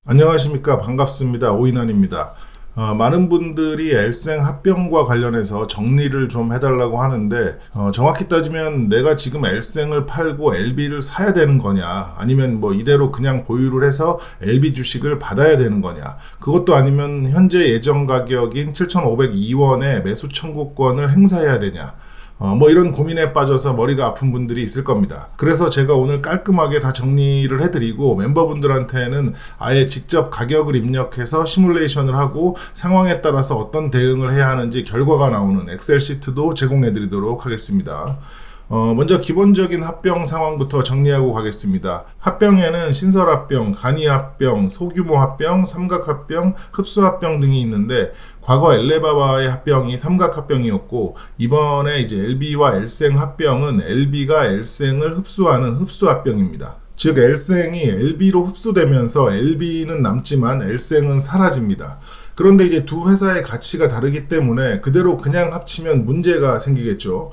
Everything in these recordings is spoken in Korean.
안녕하십니까. 반갑습니다. 오인환입니다. 많은 분들이 엘생 합병과 관련해서 정리를 좀 해달라고 하는데, 정확히 따지면 내가 지금 엘생을 팔고 LB를 사야 되는 거냐, 아니면 뭐 이대로 그냥 보유를 해서 LB 주식을 받아야 되는 거냐, 그것도 아니면 현재 예정 가격인 7,502원의 매수 청구권을 행사해야 되냐, 뭐 이런 고민에 빠져서 머리가 아픈 분들이 있을 겁니다. 그래서 제가 오늘 깔끔하게 다 정리를 해드리고 멤버분들한테는 아예 직접 가격을 입력해서 시뮬레이션을 하고 상황에 따라서 어떤 대응을 해야 하는지 결과가 나오는 엑셀 시트도 제공해드리도록 하겠습니다. 먼저 기본적인 합병 상황부터 정리하고 가겠습니다. 합병에는 신설합병, 간이합병, 소규모 합병, 삼각합병, 흡수합병 등이 있는데, 과거 엘레바바의 합병이 삼각합병이었고, 이번에 이제 LB와 엘생 합병은 LB가 엘생을 흡수하는 흡수합병입니다. 즉 엘생이 LB로 흡수되면서 LB는 남지만 엘생은 사라집니다. 그런데 이제 두 회사의 가치가 다르기 때문에 그대로 그냥 합치면 문제가 생기겠죠.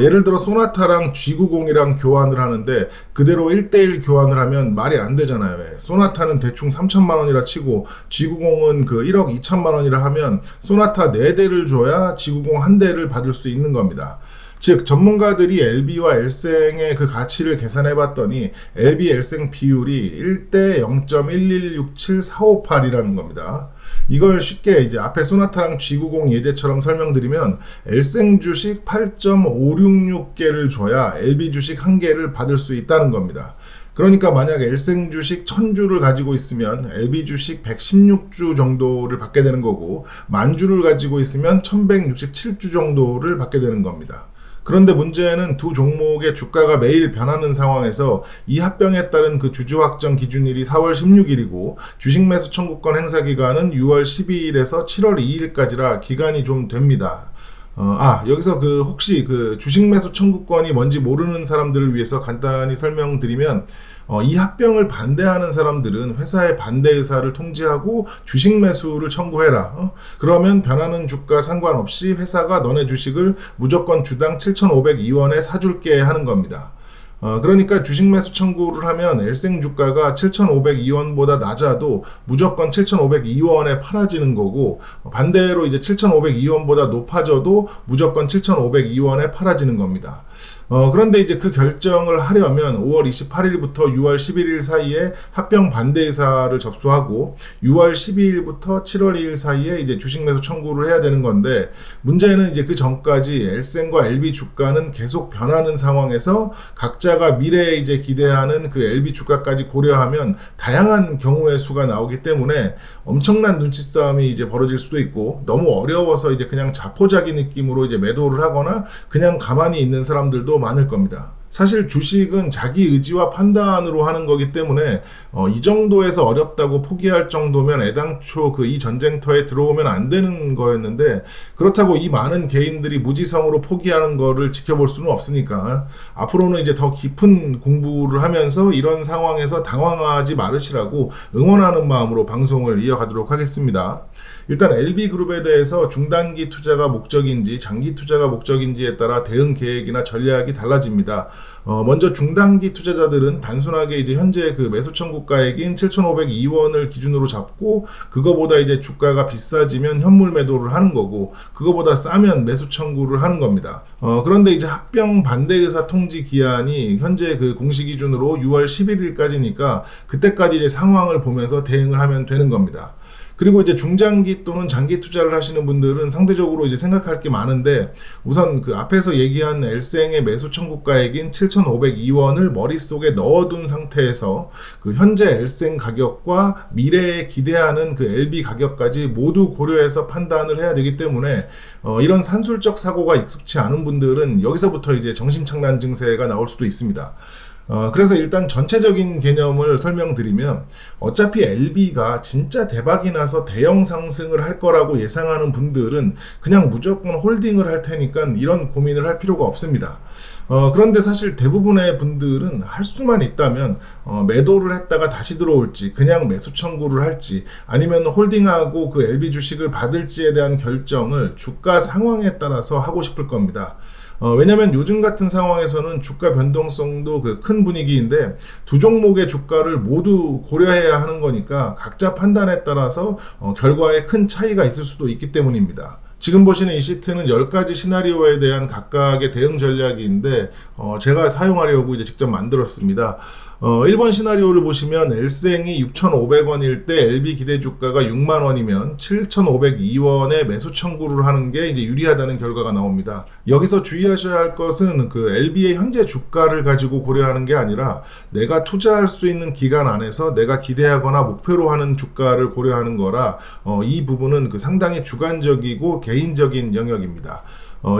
예를 들어 소나타랑 G90이랑 교환을 하는데 그대로 1대1 교환을 하면 말이 안 되잖아요. 소나타는 대충 3천만 원이라 치고 G90은 그 1억 2천만 원이라 하면 소나타 4대를 줘야 G90 1대를 받을 수 있는 겁니다. 즉 전문가들이 LB와 엘생의 그 가치를 계산해 봤더니 LB 엘생 비율이 1대 0.1167458이라는 겁니다. 이걸 쉽게 이제 앞에 소나타랑 G90 예제처럼 설명드리면 엘생 주식 8.566개를 줘야 LB 주식 1개를 받을 수 있다는 겁니다. 그러니까 만약 엘생 주식 1000주를 가지고 있으면 LB 주식 116주 정도를 받게 되는 거고, 10,000주를 가지고 있으면 1167주 정도를 받게 되는 겁니다. 그런데 문제는 두 종목의 주가가 매일 변하는 상황에서 이 합병에 따른 그 주주 확정 기준일이 4월 16일이고 주식 매수 청구권 행사 기간은 6월 12일에서 7월 2일까지라 기간이 좀 됩니다. 여기서 혹시 주식 매수 청구권이 뭔지 모르는 사람들을 위해서 간단히 설명드리면, 이 합병을 반대하는 사람들은 회사의 반대 의사를 통지하고 주식 매수를 청구해라. 그러면 변하는 주가 상관없이 회사가 너네 주식을 무조건 주당 7,502원에 사줄게 하는 겁니다. 그러니까 주식 매수 청구를 하면 엘생 주가가 7,502원보다 낮아도 무조건 7,502원에 팔아지는 거고, 반대로 이제 7,502원보다 높아져도 무조건 7,502원에 팔아지는 겁니다. 그런데 이제 그 결정을 하려면 5월 28일부터 6월 11일 사이에 합병 반대 의사를 접수하고 6월 12일부터 7월 2일 사이에 이제 주식 매수 청구를 해야 되는 건데, 문제는 이제 그 전까지 엘생과 LB 주가는 계속 변하는 상황에서 각자가 미래에 이제 기대하는 그 LB 주가까지 고려하면 다양한 경우의 수가 나오기 때문에 엄청난 눈치 싸움이 이제 벌어질 수도 있고, 너무 어려워서 이제 그냥 자포자기 느낌으로 이제 매도를 하거나 그냥 가만히 있는 사람들도 많을 겁니다. 사실 주식은 자기 의지와 판단으로 하는 거기 때문에 이 정도에서 어렵다고 포기할 정도면 애당초 이 전쟁터에 들어오면 안 되는 거였는데, 그렇다고 이 많은 개인들이 무지성으로 포기하는 거를 지켜볼 수는 없으니까 앞으로는 이제 더 깊은 공부를 하면서 이런 상황에서 당황하지 말으시라고 응원하는 마음으로 방송을 이어가도록 하겠습니다. 일단 LB그룹에 대해서 중단기 투자가 목적인지 장기 투자가 목적인지에 따라 대응 계획이나 전략이 달라집니다. 먼저 중단기 투자자들은 단순하게 이제 현재 그 매수 청구가액인 7,502원을 기준으로 잡고, 그거보다 이제 주가가 비싸지면 현물 매도를 하는 거고, 그거보다 싸면 매수 청구를 하는 겁니다. 그런데 이제 합병 반대 의사 통지 기한이 현재 그 공시 기준으로 6월 11일까지니까 그때까지 이제 상황을 보면서 대응을 하면 되는 겁니다. 그리고 이제 중장기 또는 장기 투자를 하시는 분들은 상대적으로 이제 생각할 게 많은데, 우선 그 앞에서 얘기한 엘생의 매수 청구가액인 7,502원을 머릿속에 넣어둔 상태에서 그 현재 엘생 가격과 미래에 기대하는 그 LB 가격까지 모두 고려해서 판단을 해야 되기 때문에, 이런 산술적 사고가 익숙치 않은 분들은 여기서부터 이제 정신착란 증세가 나올 수도 있습니다. 그래서 일단 전체적인 개념을 설명드리면, 어차피 LB가 진짜 대박이 나서 대형 상승을 할 거라고 예상하는 분들은 그냥 무조건 홀딩을 할 테니까 이런 고민을 할 필요가 없습니다. 그런데 사실 대부분의 분들은 할 수만 있다면 매도를 했다가 다시 들어올지, 그냥 매수 청구를 할지, 아니면 홀딩하고 그 LB 주식을 받을지에 대한 결정을 주가 상황에 따라서 하고 싶을 겁니다. 왜냐면 요즘 같은 상황에서는 주가 변동성도 그 큰 분위기인데 두 종목의 주가를 모두 고려해야 하는 거니까 각자 판단에 따라서 결과에 큰 차이가 있을 수도 있기 때문입니다. 지금 보시는 이 시트는 10가지 시나리오에 대한 각각의 대응 전략인데 제가 사용하려고 이제 직접 만들었습니다. 1번 시나리오를 보시면 L생이 6,500원일 때 LB 기대 주가가 6만 원이면 7,502원에 매수 청구를 하는 게 이제 유리하다는 결과가 나옵니다. 여기서 주의하셔야 할 것은 그 LB의 현재 주가를 가지고 고려하는 게 아니라 내가 투자할 수 있는 기간 안에서 내가 기대하거나 목표로 하는 주가를 고려하는 거라 이 부분은 그 상당히 주관적이고 개인적인 영역입니다.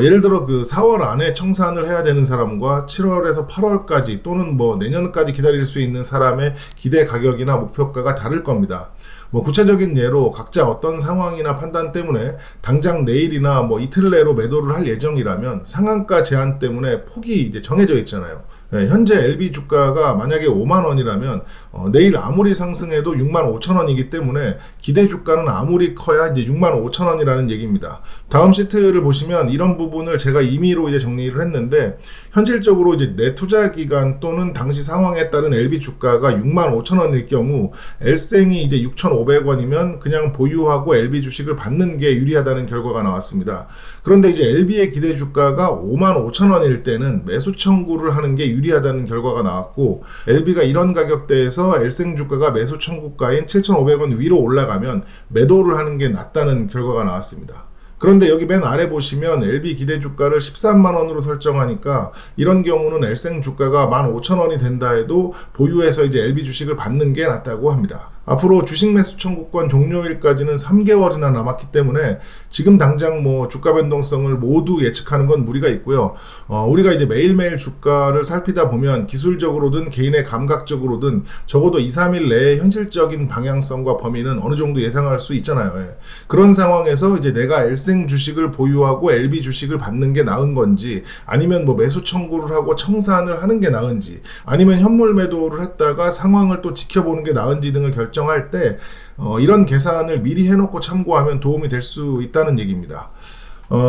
예를 들어 그 4월 안에 청산을 해야 되는 사람과 7월에서 8월까지 또는 뭐 내년까지 기다릴 수 있는 사람의 기대 가격이나 목표가가 다를 겁니다. 뭐 구체적인 예로 각자 어떤 상황이나 판단 때문에 당장 내일이나 뭐 이틀 내로 매도를 할 예정이라면 상한가 제한 때문에 폭이 이제 정해져 있잖아요. 현재 LB 주가가 만약에 5만 원이라면 내일 아무리 상승해도 6만 5천 원이기 때문에 기대 주가는 아무리 커야 이제 6만 5천 원이라는 얘기입니다. 다음 시트를 보시면 이런 부분을 제가 임의로 이제 정리를 했는데 현실적으로 이제 내 투자 기간 또는 당시 상황에 따른 LB 주가가 6만 5천 원일 경우 L생이 이제 6,500원이면 그냥 보유하고 LB 주식을 받는 게 유리하다는 결과가 나왔습니다. 그런데 이제 LB의 기대 주가가 5만 5천 원일 때는 매수 청구를 하는 게 유리하다는 결과가 나왔고 LB가 이런 가격대에서 L생 주가가 매수 청구가인 7,500원 위로 올라가면 매도를 하는 게 낫다는 결과가 나왔습니다. 그런데 여기 맨 아래 보시면 LB 기대 주가를 13만 원으로 설정하니까 이런 경우는 L생 주가가 15,000원이 된다 해도 보유해서 이제 LB 주식을 받는 게 낫다고 합니다. 앞으로 주식 매수 청구권 종료일까지는 3개월이나 남았기 때문에 지금 당장 뭐 주가 변동성을 모두 예측하는 건 무리가 있고요. 우리가 이제 매일매일 주가를 살피다 보면 기술적으로든 개인의 감각적으로든 적어도 2, 3일 내에 현실적인 방향성과 범위는 어느 정도 예상할 수 있잖아요. 그런 상황에서 이제 내가 L생 주식을 보유하고 LB 주식을 받는 게 나은 건지 아니면 뭐 매수 청구를 하고 청산을 하는 게 나은지 아니면 현물 매도를 했다가 상황을 또 지켜보는 게 나은지 등을 결정할 때 이런 계산을 미리 해놓고 참고하면 도움이 될 수 있다는 얘기입니다.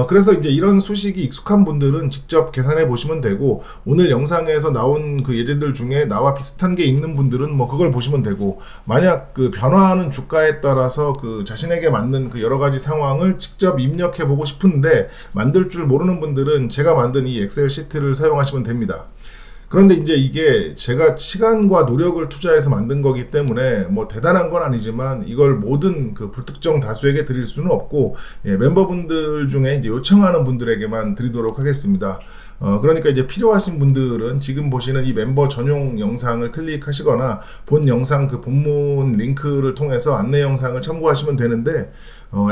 그래서 이제 이런 수식이 익숙한 분들은 직접 계산해 보시면 되고 오늘 영상에서 나온 그 예제들 중에 나와 비슷한 게 있는 분들은 뭐 그걸 보시면 되고 만약 그 변화하는 주가에 따라서 그 자신에게 맞는 그 여러 가지 상황을 직접 입력해 보고 싶은데 만들 줄 모르는 분들은 제가 만든 이 엑셀 시트를 사용하시면 됩니다. 그런데 이제 이게 제가 시간과 노력을 투자해서 만든 거기 때문에 뭐 대단한 건 아니지만 이걸 모든 그 불특정 다수에게 드릴 수는 없고 멤버분들 중에 이제 요청하는 분들에게만 드리도록 하겠습니다. 그러니까 이제 필요하신 분들은 지금 보시는 이 멤버 전용 영상을 클릭하시거나 본 영상 그 본문 링크를 통해서 안내 영상을 참고하시면 되는데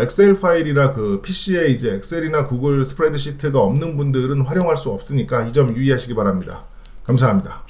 엑셀 파일이라 그 PC에 이제 엑셀이나 구글 스프레드시트가 없는 분들은 활용할 수 없으니까 이 점 유의하시기 바랍니다. 감사합니다.